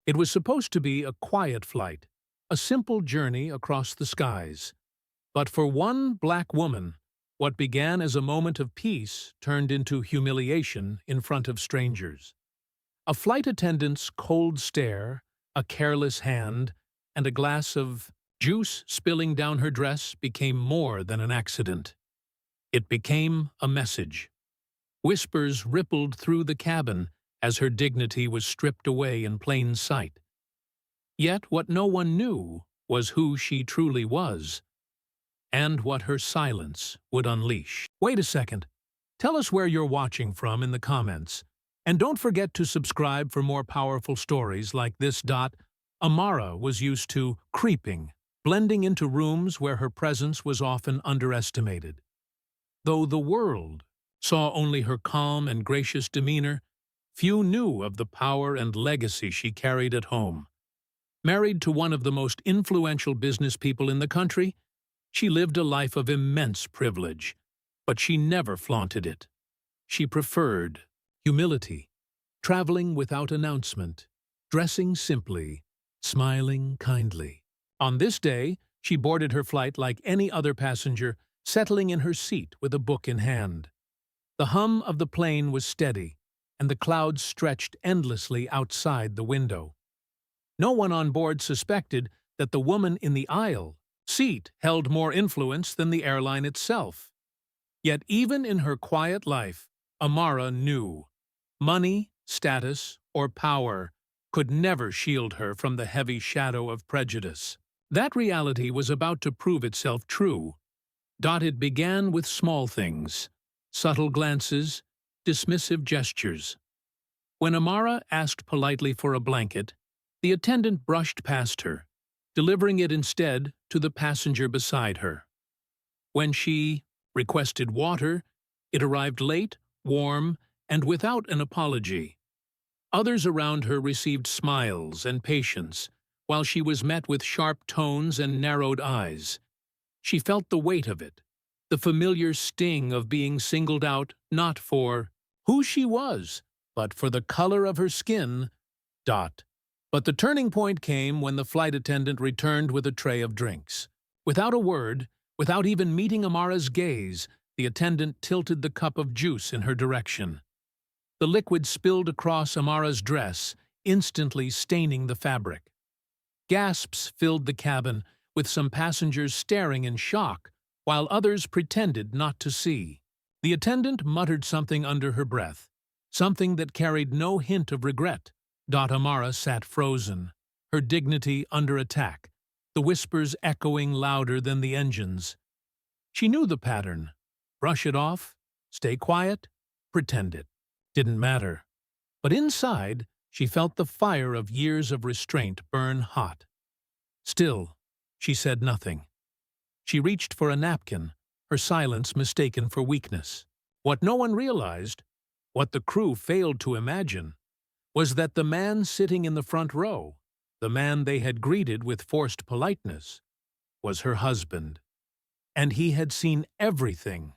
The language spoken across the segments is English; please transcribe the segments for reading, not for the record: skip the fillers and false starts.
It was supposed to be a quiet flight, a simple journey across the skies. But for one black woman, what began as a moment of peace turned into humiliation in front of strangers. A flight attendant's cold stare, a careless hand, and a glass of juice spilling down her dress became more than an accident. It became a message. Whispers rippled through the cabin as her dignity was stripped away in plain sight. Yet what no one knew was who she truly was, and what her silence would unleash. Wait a second. Tell us where you're watching from in the comments. And don't forget to subscribe for more powerful stories like this. Amara was used to creeping, blending into rooms where her presence was often underestimated. Though the world saw only her calm and gracious demeanor, few knew of the power and legacy she carried at home. Married to one of the most influential business people in the country, she lived a life of immense privilege, but she never flaunted it. She preferred humility, traveling without announcement, dressing simply, smiling kindly. On this day, she boarded her flight like any other passenger, settling in her seat with a book in hand. The hum of the plane was steady, and the clouds stretched endlessly outside the window. No one on board suspected that the woman in the aisle seat held more influence than the airline itself. Yet even in her quiet life, Amara knew money, status, or power could never shield her from the heavy shadow of prejudice. That reality was about to prove itself true. It began with small things, subtle glances, dismissive gestures. When Amara asked politely for a blanket, the attendant brushed past her, delivering it instead to the passenger beside her. When she requested water, it arrived late, warm, and without an apology. Others around her received smiles and patience, while she was met with sharp tones and narrowed eyes. She felt the weight of it, the familiar sting of being singled out not for who she was, but for the color of her skin. But the turning point came when the flight attendant returned with a tray of drinks. Without a word, without even meeting Amara's gaze, the attendant tilted the cup of juice in her direction. The liquid spilled across Amara's dress, instantly staining the fabric. Gasps filled the cabin, with some passengers staring in shock, while others pretended not to see. The attendant muttered something under her breath, something that carried no hint of regret. Amara sat frozen, her dignity under attack, the whispers echoing louder than the engines. She knew the pattern. Brush it off, stay quiet, pretend it. Didn't matter. But inside, she felt the fire of years of restraint burn hot. Still, she said nothing. She reached for a napkin, her silence mistaken for weakness. What no one realized, what the crew failed to imagine, was that the man sitting in the front row, the man they had greeted with forced politeness, was her husband. And he had seen everything.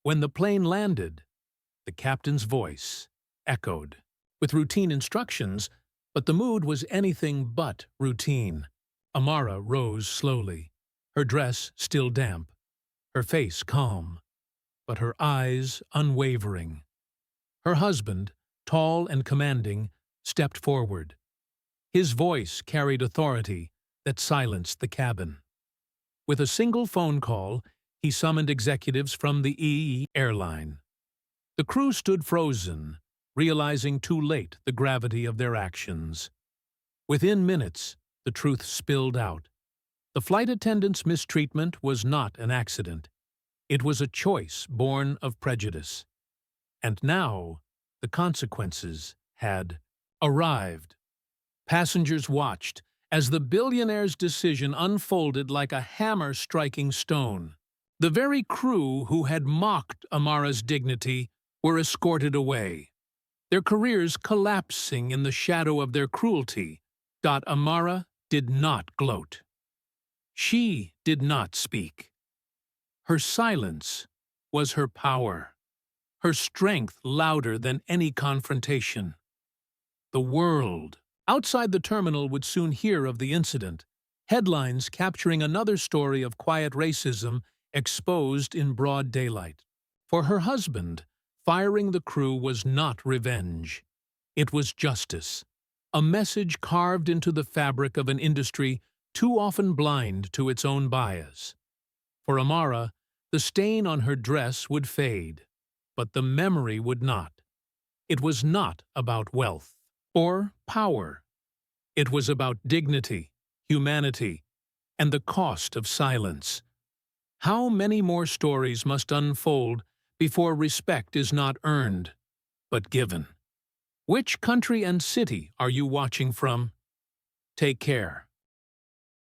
When the plane landed, the captain's voice echoed, with routine instructions, but the mood was anything but routine. Amara rose slowly, her dress still damp, her face calm, but her eyes unwavering. Her husband, tall and commanding, stepped forward. His voice carried authority that silenced the cabin. With a single phone call, he summoned executives from the airline. The crew stood frozen, realizing too late the gravity of their actions. Within minutes, the truth spilled out. The flight attendant's mistreatment was not an accident. It was a choice born of prejudice. And now, the consequences had arrived. Passengers watched as the billionaire's decision unfolded like a hammer striking stone. The very crew who had mocked Amara's dignity were escorted away, their careers collapsing in the shadow of their cruelty. Amara did not gloat. She did not speak. Her silence was her power, her strength louder than any confrontation. the world. Outside the terminal would soon hear of the incident, headlines capturing another story of quiet racism exposed in broad daylight. For her husband, firing the crew was not revenge. It was justice, a message carved into the fabric of an industry too often blind to its own bias. For Amara, the stain on her dress would fade, but the memory would not. It was not about wealth or power. It was about dignity, humanity, and the cost of silence. How many more stories must unfold before respect is not earned, but given? Which country and city are you watching from? Take care.